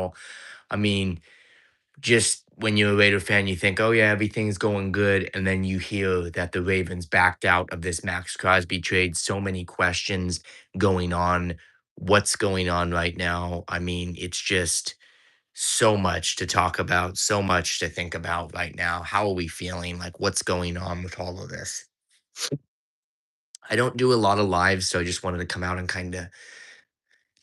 now. I mean, just when you're a Raider fan, you think, "Oh, yeah, everything's going good," and then you hear that the Ravens backed out of this Max Crosby trade. So many questions going on. What's going on right now? I mean, it's just so much to talk about, so much to think about right now. How are we feeling? Like, what's going on with all of this? I don't do a lot of lives, so I just wanted to come out and kinda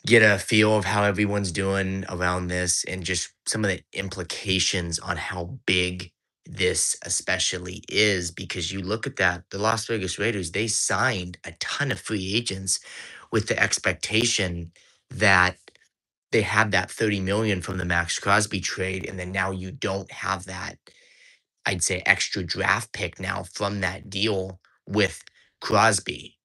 get a feel of how everyone's doing around this and just some of the implications on how big this especially is, because you look at that, the Las Vegas Raiders, they signed a ton of free agents with the expectation that they had that 30 million from the Max Crosby trade, and then now you don't have that, I'd say, extra draft pick now from that deal with Crosby.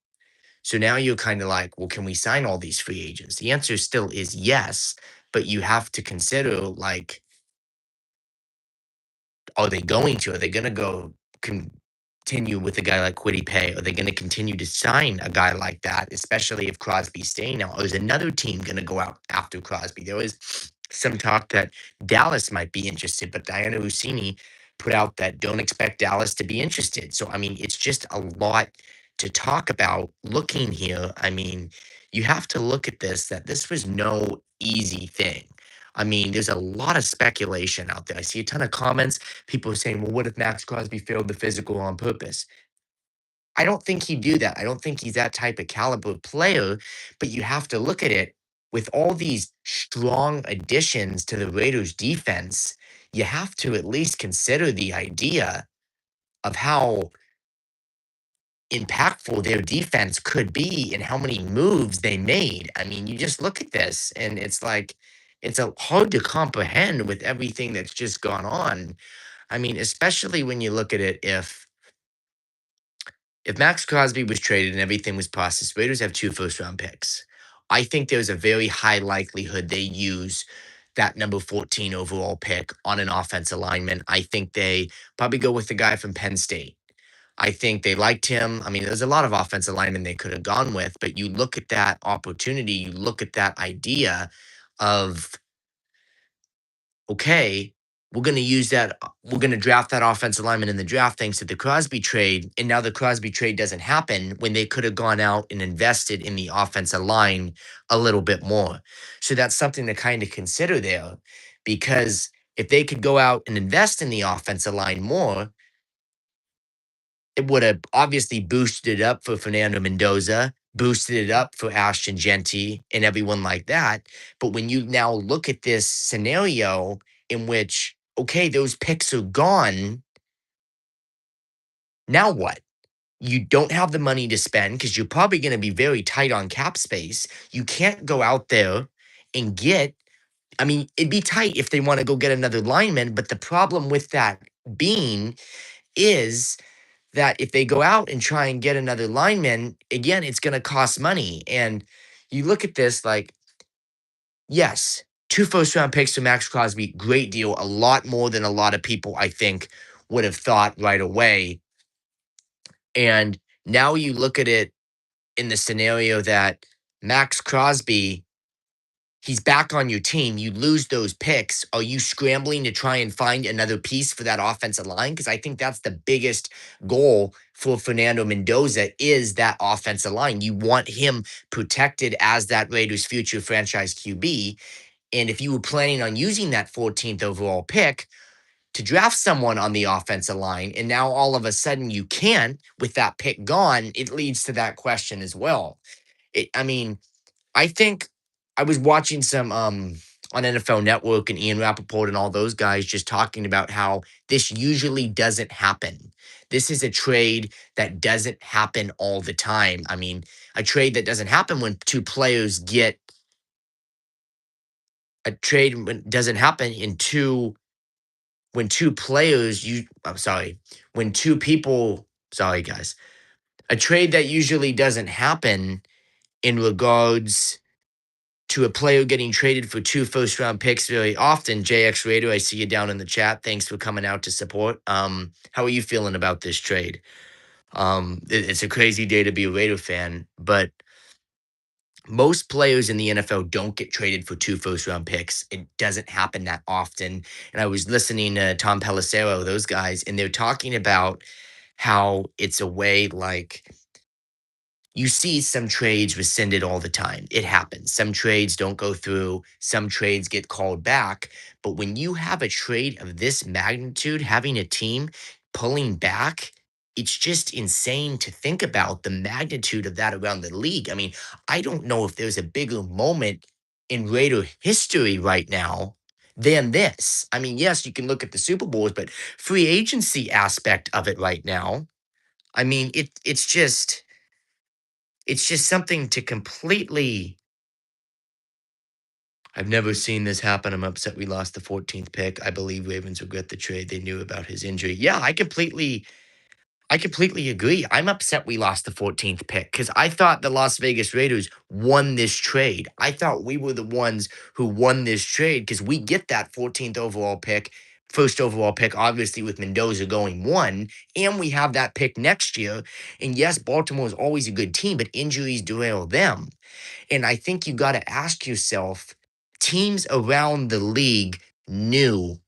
So now you're kind of like, well, can we sign all these free agents? The answer still is yes, but you have to consider, like, are they going to? Are they going to go continue with a guy like Quiddy Pay? Are they going to continue to sign a guy like that, especially if Crosby's staying now? Or is another team going to go out after Crosby? There was some talk that Dallas might be interested, but Diana Rossini put out that don't expect Dallas to be interested. So, I mean, it's just a lot to talk about looking here. I mean, you have to look at this, that this was no easy thing. I mean, there's a lot of speculation out there. I see a ton of comments. People are saying, well, what if Max Crosby failed the physical on purpose? I don't think he'd do that. I don't think he's that type of caliber player, but you have to look at it with all these strong additions to the Raiders defense. You have to at least consider the idea of how impactful their defense could be and how many moves they made. I mean, you just look at this and it's like, it's a hard to comprehend with everything that's just gone on. I mean, especially when you look at it, if Max Crosby was traded and everything was processed, Raiders have 2 first-round picks. I think there's a very high likelihood they use that number 14 overall pick on an offensive lineman. I think they probably go with the guy from Penn State. I think they liked him. I mean, there's a lot of offensive linemen they could have gone with, but you look at that opportunity, you look at that idea of, okay, we're going to use that. We're going to draft that offensive lineman in the draft thanks to the Crosby trade. And now the Crosby trade doesn't happen when they could have gone out and invested in the offensive line a little bit more. So that's something to kind of consider there, because if they could go out and invest in the offensive line more, it would have obviously boosted it up for Fernando Mendoza, boosted it up for Ashton Genty and everyone like that. But when you now look at this scenario in which, okay, those picks are gone, now what? You don't have the money to spend because you're probably going to be very tight on cap space. You can't go out there and get, I mean, it'd be tight if they want to go get another lineman. But the problem with that being is that if they go out and try and get another lineman, again, it's going to cost money. And you look at this like, yes, 2 first-round picks to Max Crosby, great deal, a lot more than a lot of people, I think, would have thought right away. And now you look at it in the scenario that Max Crosby, he's back on your team. You lose those picks. Are you scrambling to try and find another piece for that offensive line? Because I think that's the biggest goal for Fernando Mendoza is that offensive line. You want him protected as that Raiders' future franchise QB. And if you were planning on using that 14th overall pick to draft someone on the offensive line, and now all of a sudden you can't with that pick gone, it leads to that question as well. I mean, I think I was watching some on NFL Network and Ian Rappaport and all those guys just talking about how this usually doesn't happen. This is a trade that doesn't happen all the time. I mean, a trade that doesn't happen when two players get a trade when doesn't happen in two when two players you I'm sorry, when two people sorry guys. A trade that usually doesn't happen in regards to a player getting traded for 2 first-round picks very often. JX Raider, I see you down in the chat. Thanks for coming out to support. How are you feeling about this trade? It's a crazy day to be a Raider fan, but Most players in the NFL don't get traded for 2 first round picks. It doesn't happen that often. And I was listening to Tom Pelissero, those guys, and they're talking about how it's a way like you see some trades rescinded all the time. It happens. Some trades don't go through, some trades get called back. But when you have a trade of this magnitude, having a team pulling back, it's just insane to think about the magnitude of that around the league. I mean, I don't know if there's a bigger moment in Raider history right now than this. I mean, yes, you can look at the Super Bowls, but free agency aspect of it right now, I mean, it's just something to completely I've never seen this happen. I'm upset we lost the 14th pick. I believe Ravens regret the trade. They knew about his injury. Yeah, I completely agree. I'm upset we lost the 14th pick because I thought the Las Vegas Raiders won this trade. I thought we were the ones who won this trade because we get that 14th overall pick, first overall pick, obviously with Mendoza going one, and we have that pick next year. And yes, Baltimore is always a good team, but injuries derail them. And I think you got to ask yourself, teams around the league knew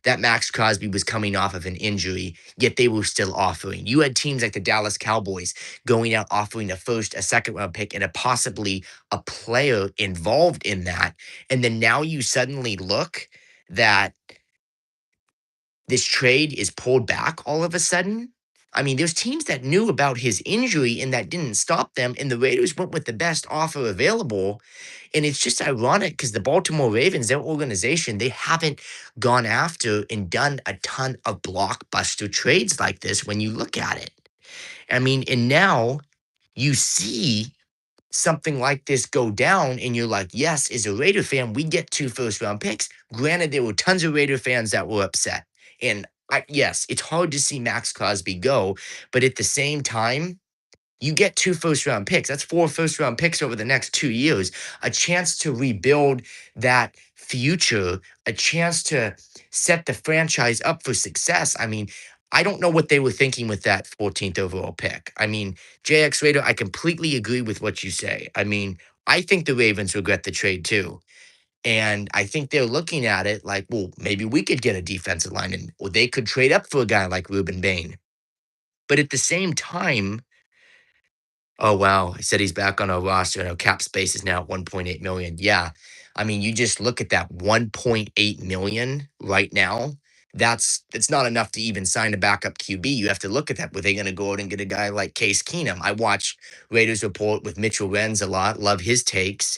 that Max Crosby was coming off of an injury, yet they were still offering. You had teams like the Dallas Cowboys going out offering a first, a second round pick, and possibly a player involved in that. And then now you suddenly look that this trade is pulled back all of a sudden. I mean, there's teams that knew about his injury and that didn't stop them, and the Raiders went with the best offer available. And it's just ironic because the Baltimore Ravens, their organization, they haven't gone after and done a ton of blockbuster trades like this when you look at it. I mean, and now you see something like this go down, and you're like, yes, as a Raider fan, we get 2 first round picks. Granted, there were tons of Raider fans that were upset. And yes, it's hard to see Max Crosby go, but at the same time, you get 2 first round picks. That's 4 first round picks over the next 2 years. A chance to rebuild that future, a chance to set the franchise up for success. I mean, I don't know what they were thinking with that 14th overall pick. I mean, JX Raider, I completely agree with what you say. I mean, I think the Ravens regret the trade too. And I think they're looking at it like, well, maybe we could get a defensive lineman, or they could trade up for a guy like Ruben Bain. But at the same time, oh, wow. He said he's back on our roster and our cap space is now at 1.8 million. Yeah. I mean, you just look at that 1.8 million right now. It's not enough to even sign a backup QB. You have to look at that. Were they going to go out and get a guy like Case Keenum? I watch Raiders Report with Mitchell Renz a lot, love his takes,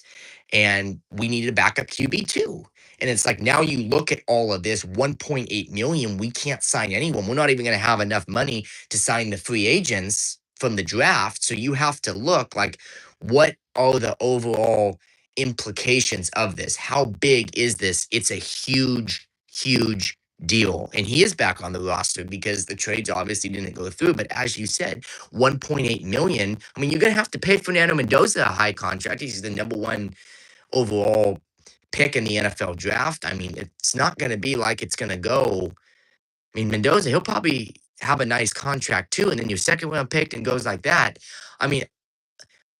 and we needed a backup QB too. And it's like now you look at all of this 1.8 million, we can't sign anyone. We're not even going to have enough money to sign the free agents from the draft. So you have to look like what are the overall implications of this? How big is this? It's a huge, huge deal. And he is back on the roster because the trades obviously didn't go through. But as you said, 1.8 million. I mean, you're gonna have to pay Fernando Mendoza a high contract. He's the number one overall pick in the NFL draft. I mean, it's not gonna be like it's gonna go. I mean, Mendoza, he'll probably have a nice contract too, and then your second round pick and goes like that. I mean,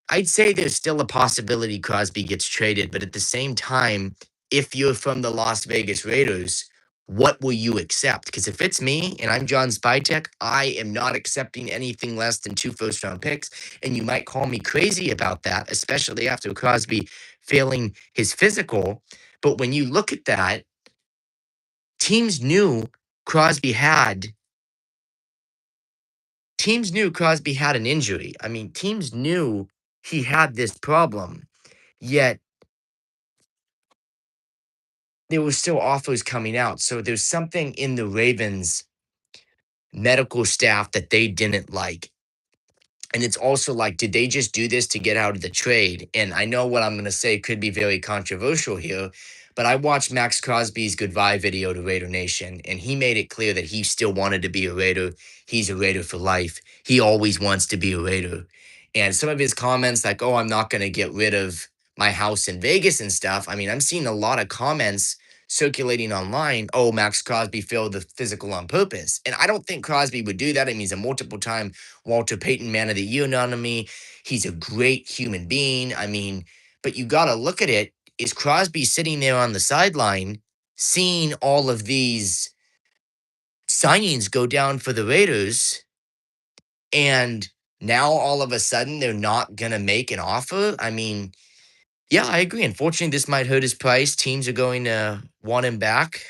I'd say there's still a possibility Crosby gets traded, but at the same time, if you're from the Las Vegas Raiders, what will you accept? Because if it's me and I'm John Spytek, I am not accepting anything less than 2 first round picks. And you might call me crazy about that, especially after Crosby failing his physical. But when you look at that, teams knew Crosby had teams knew Crosby had an injury. I mean, teams knew he had this problem, yet there were still offers coming out. So there's something in the Ravens medical staff that they didn't like. And it's also like, did they just do this to get out of the trade? And I know what I'm going to say could be very controversial here, but I watched Max Crosby's goodbye video to Raider Nation, and he made it clear that he still wanted to be a Raider. He's a Raider for life. He always wants to be a Raider. And some of his comments, like, oh, I'm not going to get rid of my house in Vegas and stuff. I mean, I'm seeing a lot of comments circulating online. Oh, Max Crosby failed the physical on purpose. And I don't think Crosby would do that. I mean, he's a multiple time Walter Payton Man of the Year nominee. He's a great human being. I mean, but you got to look at it. Is Crosby sitting there on the sideline, seeing all of these signings go down for the Raiders, and now all of a sudden they're not going to make an offer? I mean, yeah, I agree. Unfortunately, this might hurt his price. Teams are going to want him back.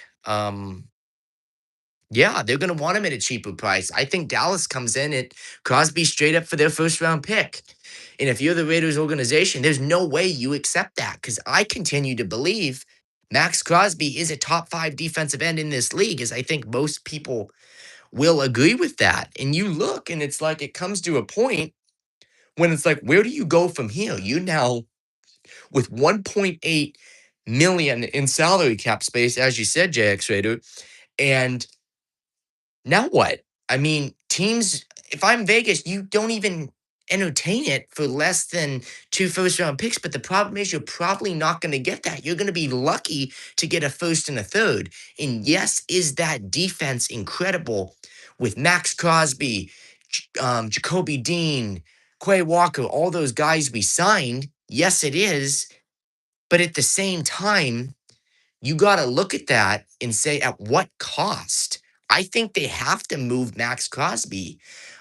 Yeah, they're going to want him at a cheaper price. I think Dallas comes in at Crosby straight up for their first round pick. And if you're the Raiders organization, there's no way you accept that, because I continue to believe Max Crosby is a top 5 defensive end in this league, as I think most people will agree with that. And you look and it's like it comes to a point when it's like, where do you go from here? You now, with 1.8 million in salary cap space, as you said, JX Raider, and now what? I mean, teams, if I'm Vegas, you don't even entertain it for less than 2 first round picks. But the problem is, you're probably not going to get that. You're going to be lucky to get a first and a third. And yes, is that defense incredible with Max Crosby, Jacoby Dean, Quay Walker, all those guys we signed? Yes, it is. But at the same time, you got to look at that and say, at what cost? I think they have to move Max Crosby.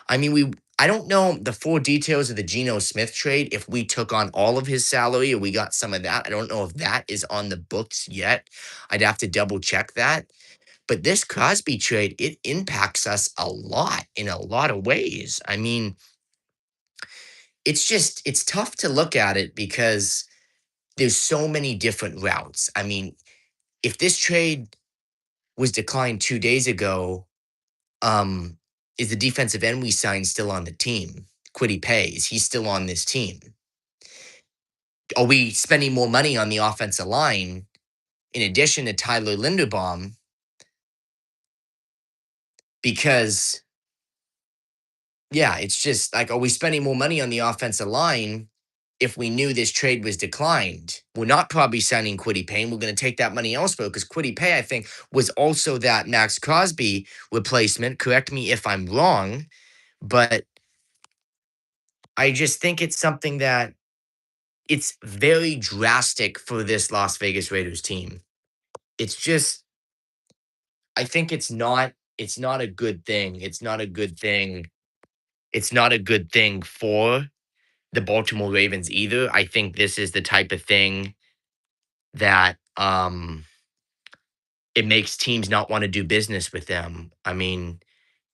I mean, I don't know the full details of the Geno Smith trade, if we took on all of his salary or we got some of that. I don't know if that is on the books yet. I'd have to double check that. But this Crosby trade, it impacts us a lot in a lot of ways. I mean, it's tough to look at it because there's so many different routes. I mean, if this trade was declined 2 days ago, um, is the defensive end we signed still on the team? Quiddy Pays, he's still on this team. Are we spending more money on the offensive line in addition to Tyler Linderbaum? Because, yeah, it's just like, are we spending more money on the offensive line if we knew this trade was declined? We're not probably signing Quiddy Pay. We're going to take that money elsewhere, because Quiddy Pay, I think, was also that Max Crosby replacement. Correct me if I'm wrong, but I just think it's something that it's very drastic for this Las Vegas Raiders team. It's just, I think it's not a good thing. It's not a good thing. It's not a good thing for the Baltimore Ravens either. I think this is the type of thing that it makes teams not want to do business with them. I mean,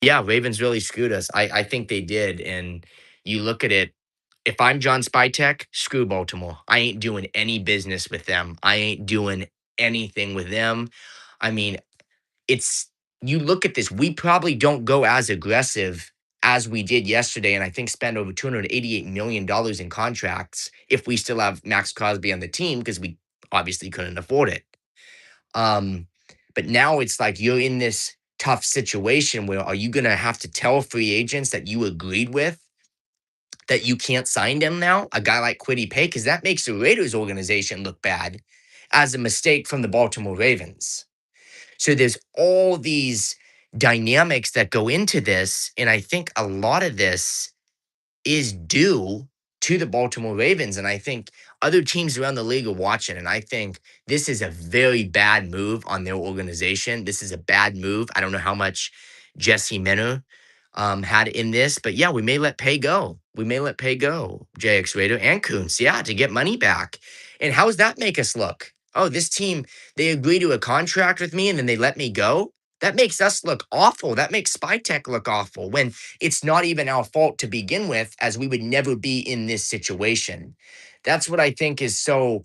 yeah, Ravens really screwed us. I think they did. And you look at it, if I'm John Spytek, screw Baltimore. I ain't doing any business with them. I ain't doing anything with them. I mean, it's you look at this, we probably don't go as aggressive as we did yesterday, and I think spend over $288 million in contracts if we still have Max Crosby on the team, because we obviously couldn't afford it. Um, but now it's like you're in this tough situation where, are you going to have to tell free agents that you agreed with that you can't sign them now? A guy like Quiddy Pay, because that makes the Raiders organization look bad as a mistake from the Baltimore Ravens. So there's all these dynamics that go into this. And I think a lot of this is due to the Baltimore Ravens. And I think other teams around the league are watching. And I think this is a very bad move on their organization. This is a bad move. I don't know how much Jesse Minner had in this, but yeah, we may let Pay go. We may let Pay go, JX Raider and Coons, yeah, to get money back. And how does that make us look? Oh, this team, they agree to a contract with me and then they let me go? That makes us look awful. That makes Spytech look awful when it's not even our fault to begin with, as we would never be in this situation. That's what I think is so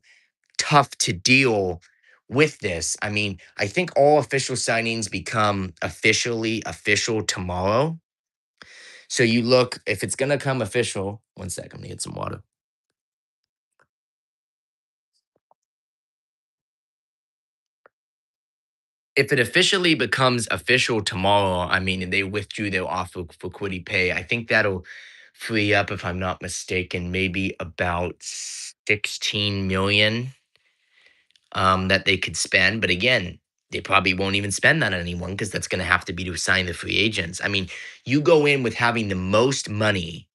tough to deal with this. I mean, I think all official signings become officially official tomorrow. So you look, if it's going to come official, one sec, I'm going to get some water. If it officially becomes official tomorrow, I mean, and they withdrew their offer for Quiddy Pay, I think that'll free up, if I'm not mistaken, maybe about 16 million that they could spend. But again, they probably won't even spend that on anyone, because that's going to have to be to sign the free agents. I mean, you go in with having the most money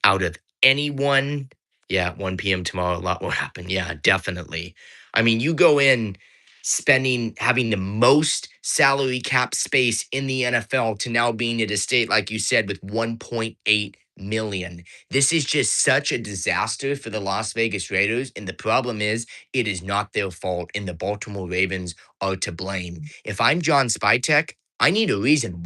out of anyone Yeah, at 1 p.m. tomorrow, a lot will happen. Yeah, definitely. I mean, you go in spending having the most salary cap space in the NFL to now being at a state, like you said, with 1.8 million. This is just such a disaster for the Las Vegas Raiders. And the problem is, it is not their fault, and the Baltimore Ravens are to blame. If I'm John Spytek, I need a reason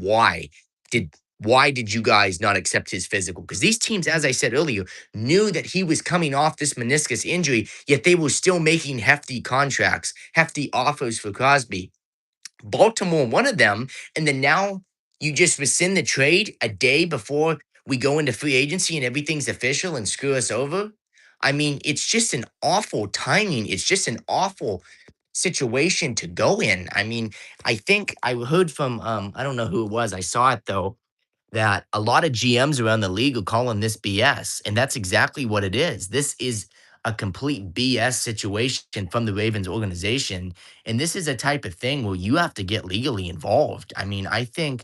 did why did you guys not accept his physical? Because these teams, as I said earlier, knew that he was coming off this meniscus injury, yet they were still making hefty contracts, hefty offers for Crosby. Baltimore, one of them, and then now you just rescind the trade a day before we go into free agency and everything's official and screw us over. I mean, it's just an awful timing. It's just an awful situation to go in. I mean, I think I heard from I don't know who it was. I saw it though that a lot of GMs around the league are calling this BS. And that's exactly what it is. This is a complete BS situation from the Ravens organization. And this is a type of thing where you have to get legally involved. I mean, I think,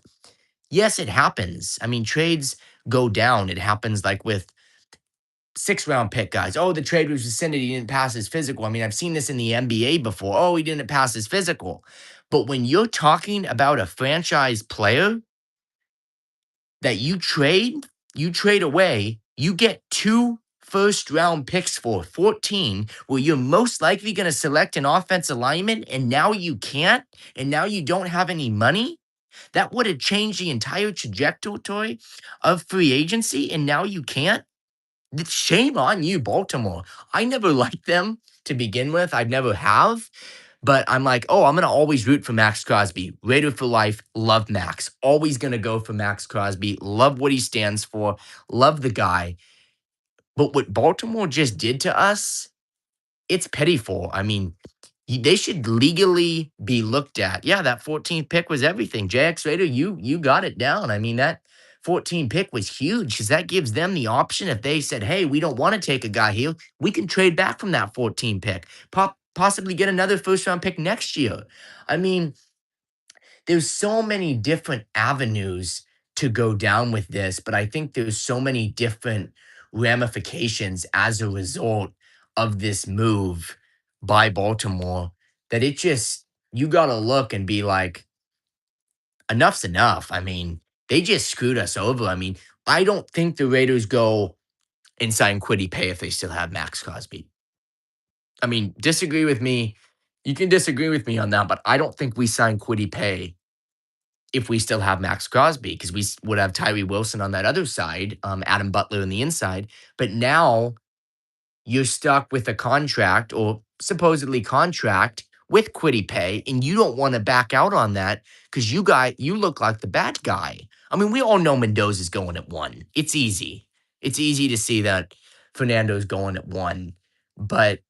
yes, it happens. I mean, trades go down. It happens like with 6 round pick guys. Oh, the trade was rescinded. He didn't pass his physical. I mean, I've seen this in the NBA before. Oh, he didn't pass his physical. But when you're talking about a franchise player, that you trade away, you get 2 first-round picks for 14, where you're most likely going to select an offensive lineman, and now you can't, and now you don't have any money. That would have changed the entire trajectory of free agency, and now you can't. Shame on you, Baltimore. I never liked them to begin with. I never have. But I'm like, oh, I'm going to always root for Max Crosby. Raider for life. Love Max. Always going to go for Max Crosby. Love what he stands for. Love the guy. But what Baltimore just did to us, it's pitiful. I mean, they should legally be looked at. Yeah, that 14th pick was everything. JX Raider, you got it down. I mean, that 14 pick was huge because that gives them the option. If they said, hey, we don't want to take a guy here, we can trade back from that 14 pick, possibly get another first round pick next year. I mean, there's so many different avenues to go down with this, but I think there's so many different ramifications as a result of this move by Baltimore that it just you got to look and be like enough's enough. I mean, they just screwed us over. I mean, I don't think the Raiders go and sign Quiddy Pay if they still have Max Crosby. I mean, disagree with me. You can disagree with me on that, but I don't think we sign Quiddy Pay if we still have Max Crosby, because would have Tyree Wilson on that other side, Adam Butler on the inside. But now you're stuck with a contract or supposedly contract with Quiddy Pay, and you don't want to back out on that because you look like the bad guy. I mean, we all know Mendoza's going at 1. It's easy. It's easy to see that Fernando's going at 1. But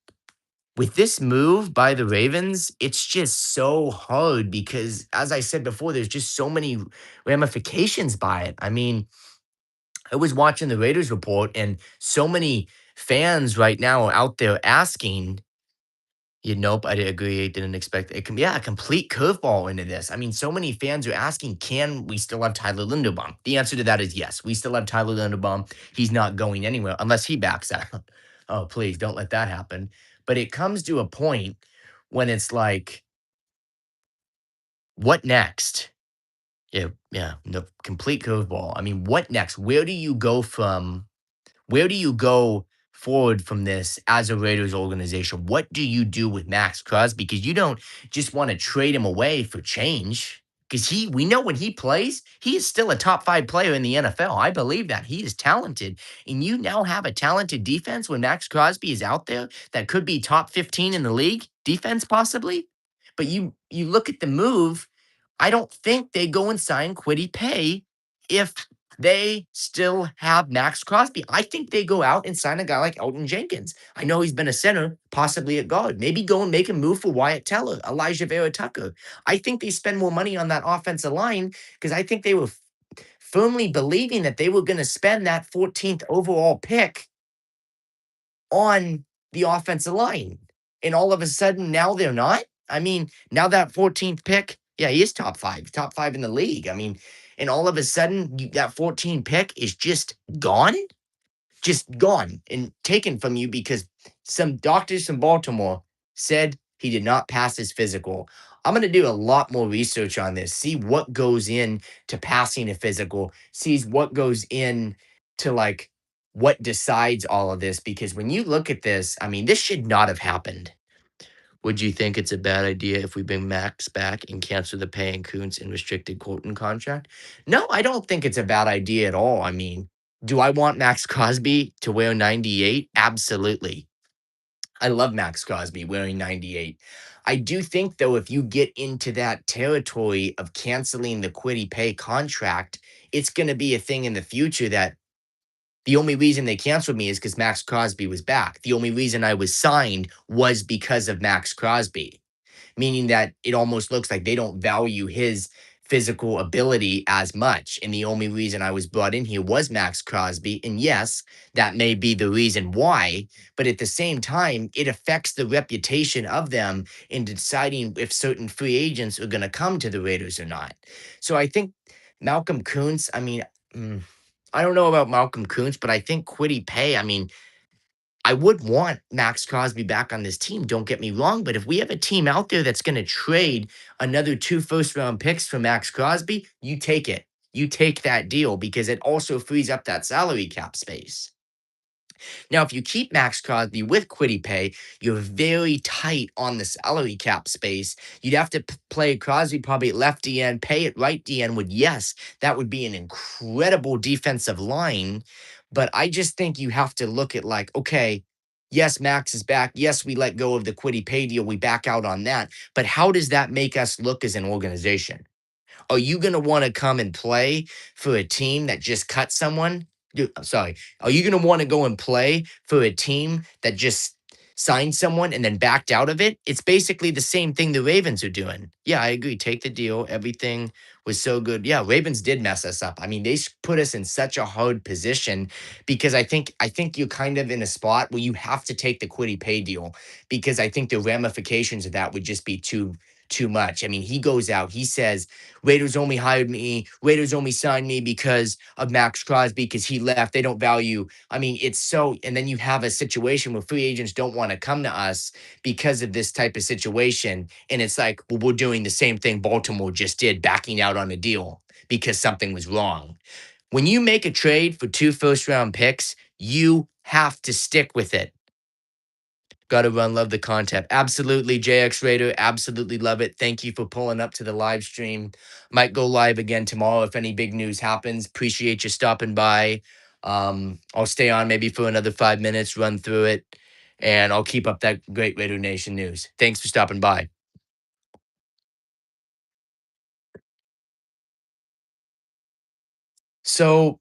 with this move by the Ravens, it's just so hard because, as I said before, there's just so many ramifications by it. I mean, I was watching the Raiders report, and so many fans right now are out there asking, nope, I did agree. Didn't expect it. Yeah, a complete curveball into this. I mean, so many fans are asking, can we still have Tyler Linderbaum? The answer to that is yes. We still have Tyler Linderbaum. He's not going anywhere unless he backs out. Oh, please don't let that happen. But it comes to a point when it's like, what next? Yeah, yeah, the complete curveball. I mean, what next? Where do you go forward from this as a Raiders organization? What do you do with Max Crosby? Because you don't just want to trade him away for change. Because we know when he plays, he is still a top 5 player in the NFL. I believe that he is talented, and you now have a talented defense when Max Crosby is out there that could be top 15 in the league defense possibly. But you look at the move. I don't think they go and sign Quiddy Pay if they still have Max Crosby. I think they go out and sign a guy like Elton Jenkins. I know he's been a center, possibly a guard. Maybe go and make a move for Wyatt Teller, Elijah Vera Tucker. I think they spend more money on that offensive line because I think they were firmly believing that they were going to spend that 14th overall pick on the offensive line. And all of a sudden, now they're not. I mean, now that 14th pick, yeah, he is top five in the league. I mean, and all of a sudden, that 14 pick is just gone. just gone and taken from you because some doctors from Baltimore said he did not pass his physical. I'm going to do a lot more research on this, see what goes in to passing a physical, sees what goes in to like what decides all of this because when you look at this, I mean, this should not have happened. Would you think it's a bad idea if we bring Max back and cancel the pay and Kuntz and restricted Colton contract? No, I don't think it's a bad idea at all. I mean, do I want Max Crosby to wear 98? Absolutely. I love Max Crosby wearing 98. I do think, though, if you get into that territory of canceling the Quiddy Pay contract, it's going to be a thing in the future that the only reason they canceled me is because Max Crosby was back. The only reason I was signed was because of Max Crosby, meaning that it almost looks like they don't value his physical ability as much. And the only reason I was brought in here was Max Crosby. And yes, that may be the reason why, but at the same time, it affects the reputation of them in deciding if certain free agents are going to come to the Raiders or not. So I think Malcolm Kuntz, I mean, mm, I don't know about Malcolm Kuntz, but I think Quiddy Pay, I mean, I would want Max Crosby back on this team. Don't get me wrong, but if we have a team out there that's going to trade another 2 first-round picks for Max Crosby, you take it. You take that deal because it also frees up that salary cap space. Now, if you keep Max Crosby with Quiddy Pay, you're very tight on the salary cap space. You'd have to play Crosby probably at left DN, pay at right DN. Would yes, that would be an incredible defensive line. But I just think you have to look at like, okay, yes, Max is back. Yes, we let go of the Quiddy Pay deal. We back out on that. But how does that make us look as an organization? Are you going to want to come and play for a team that just cut someone? I'm sorry. Are you going to want to go and play for a team that just signed someone and then backed out of it? It's basically the same thing the Ravens are doing. Yeah, I agree. Take the deal. Everything was so good. Yeah, Ravens did mess us up. I mean, they put us in such a hard position because I think you're kind of in a spot where you have to take the Quiddy Pay deal because I think the ramifications of that would just be too much. I mean, he goes out, he says, Raiders only hired me, Raiders only signed me because of Max Crosby because he left. They don't value. I mean, it's so, and then you have a situation where free agents don't want to come to us because of this type of situation. And it's like, well, we're doing the same thing Baltimore just did, backing out on a deal because something was wrong. When you make a trade for 2 first-round picks, you have to stick with it. Gotta run, love the content. Absolutely, JX Raider. Absolutely love it. Thank you for pulling up to the live stream. Might go live again tomorrow if any big news happens. Appreciate you stopping by. I'll stay on maybe for another 5 minutes, run through it, and I'll keep up that great Raider Nation news. Thanks for stopping by. So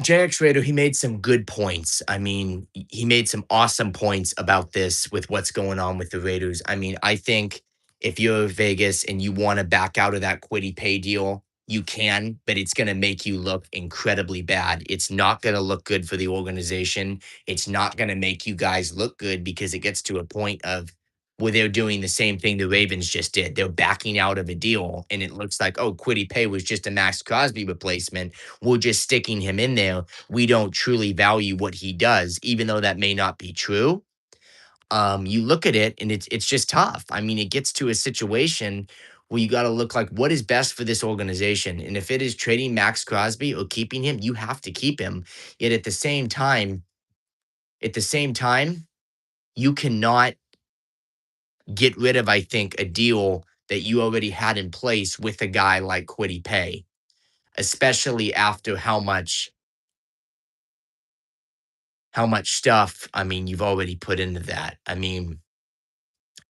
JX Raider, he made some good points. I mean, he made some awesome points about this with what's going on with the Raiders. I mean, I think if you're Vegas and you want to back out of that Quiddy Pay deal, you can, but it's going to make you look incredibly bad. It's not going to look good for the organization. It's not going to make you guys look good because it gets to a point of where they're doing the same thing the Ravens just did. They're backing out of a deal, and it looks like, oh, Quiddy Pay was just a Max Crosby replacement, we're just sticking him in there. We don't truly value what he does, even though that may not be true. You look at it and it's just tough. I mean, it gets to a situation where you got to look like what is best for this organization. And if it is trading Max Crosby or keeping him, you have to keep him. Yet at the same time, you cannot get rid of, I think, a deal that you already had in place with a guy like Quiddy Pay, especially after how much stuff, I mean, you've already put into that. I mean,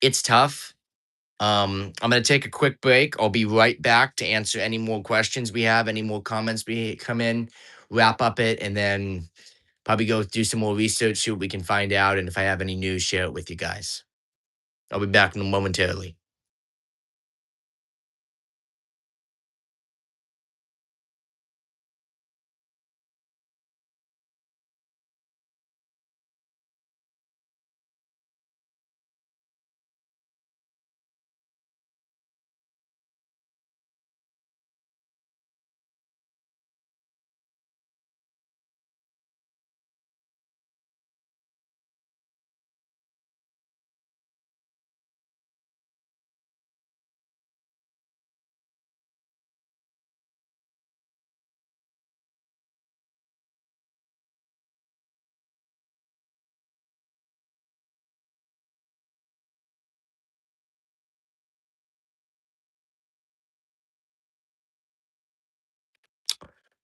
it's tough. I'm going to take a quick break. I'll be right back to answer any more questions we have, any more comments we come in, wrap up it, and then probably go do some more research, see what we can find out. And if I have any news, share it with you guys. I'll be back momentarily.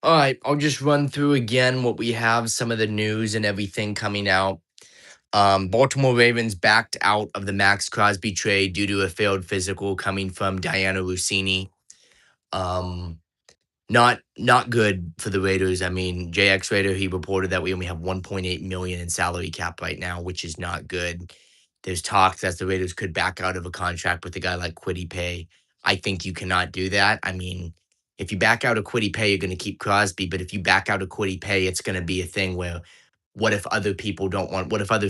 All right, I'll just run through again what we have, some of the news and everything coming out. Baltimore Ravens backed out of the Max Crosby trade due to a failed physical coming from Diana Rossini. Um, not good for the Raiders. I mean, JX Raider, he reported that we only have 1.8 million in salary cap right now, which is not good. There's talks that the Raiders could back out of a contract with a guy like Quiddy Pay. I think you cannot do that. I mean, if you back out of Quiddy Pay, you're going to keep Crosby, but if you back out of Quiddy Pay, it's going to be a thing where what if other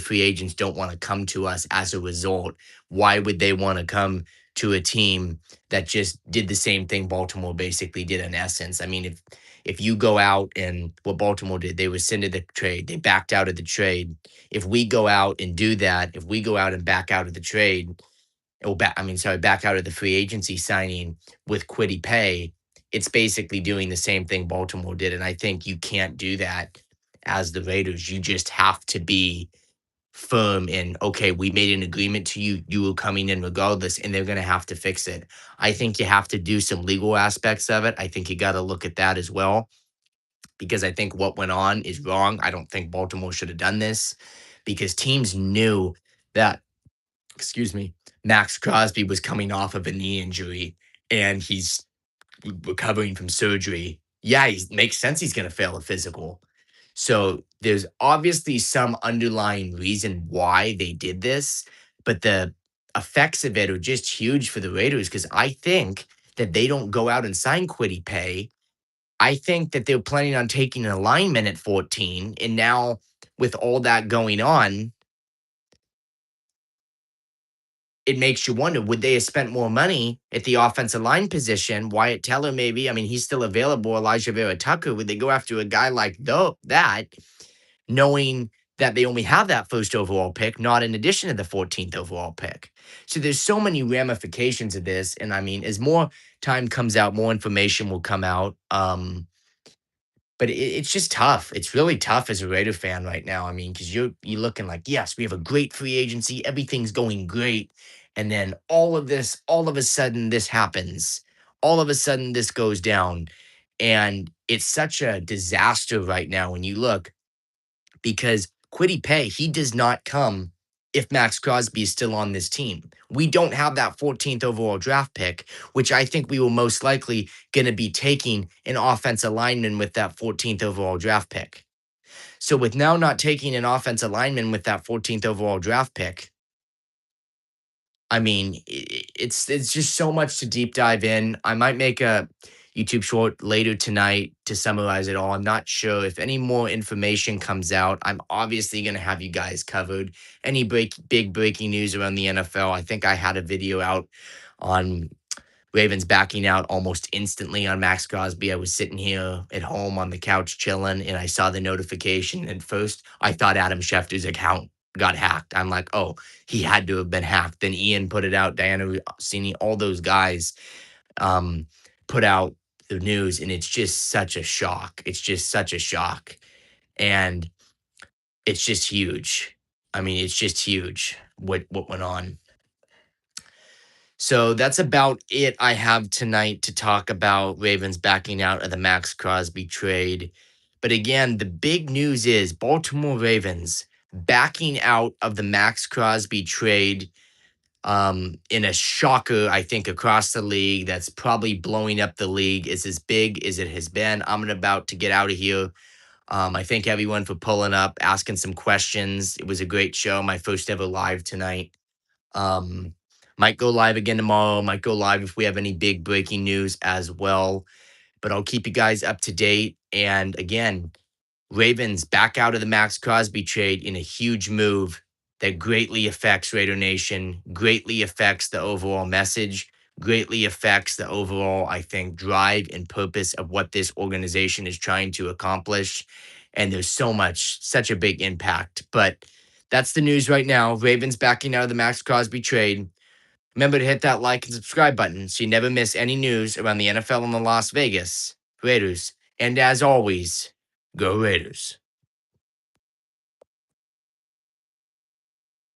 free agents don't want to come to us as a result? Why would they want to come to a team that just did the same thing Baltimore basically did in essence? I mean, if you go out and what Baltimore did, they rescinded the trade, they backed out of the trade. If we go out and do that, if we go out and back out of the trade, back out of the free agency signing with Quiddy Pay, it's basically doing the same thing Baltimore did. And I think you can't do that as the Raiders. You just have to be firm in, okay, we made an agreement to you. You were coming in regardless, and they're going to have to fix it. I think you have to do some legal aspects of it. I think you got to look at that as well, because I think what went on is wrong. I don't think Baltimore should have done this because teams knew that, excuse me, Max Crosby was coming off of a knee injury and he's recovering from surgery. Yeah, he makes sense he's going to fail a physical. So there's obviously some underlying reason why they did this, but the effects of it are just huge for the Raiders because I think that they don't go out and sign Quiddy Pay. I think that they're planning on taking an alignment at 14. And now with all that going on, it makes you wonder, would they have spent more money at the offensive line position? Wyatt Teller, maybe. I mean, he's still available. Elijah Vera Tucker. Would they go after a guy like that, knowing that they only have that first overall pick, not in addition to the 14th overall pick? So there's so many ramifications of this. And I mean, as more time comes out, more information will come out. But it's just tough. It's really tough as a Raider fan right now. I mean, because you're looking like, yes, we have a great free agency, everything's going great, and then all of a sudden, this happens. All of a sudden, this goes down, and it's such a disaster right now when you look because Quiddy Pay, he does not come if Max Crosby is still on this team. We don't have that 14th overall draft pick, which I think we will most likely going to be taking an offensive lineman with that 14th overall draft pick. So with now not taking an offensive lineman with that 14th overall draft pick, I mean, it's just so much to deep dive in. I might make a YouTube short later tonight to summarize it all. I'm not sure if any more information comes out. I'm obviously going to have you guys covered. Any big breaking news around the NFL. I think I had a video out on Ravens backing out almost instantly on Max Crosby. I was sitting here at home on the couch chilling, and I saw the notification. And first, I thought Adam Schefter's account got hacked. I'm like, oh, he had to have been hacked. Then Ian put it out, Diana Rossini, all those guys um, put out the news, and it's just such a shock. It's just such a shock. And it's just huge. I mean, it's just huge what went on. So that's about it I have tonight to talk about Ravens backing out of the Max Crosby trade. But again, the big news is Baltimore Ravens backing out of the Max Crosby trade in a shocker, I think, across the league that's probably blowing up the league. Is as big as it has been. I'm about to get out of here. I thank everyone for pulling up, asking some questions. It was a great show. My first ever live tonight. Um, might go live again tomorrow. Might go live if we have any big breaking news as well. But I'll keep you guys up to date. And again, Ravens back out of the Max Crosby trade in a huge move that greatly affects Raider Nation, greatly affects the overall message, greatly affects the overall, I think, drive and purpose of what this organization is trying to accomplish. And there's such a big impact. But that's the news right now. Ravens backing out of the Max Crosby trade. Remember to hit that like and subscribe button so you never miss any news around the NFL and the Las Vegas Raiders. And as always, go Raiders.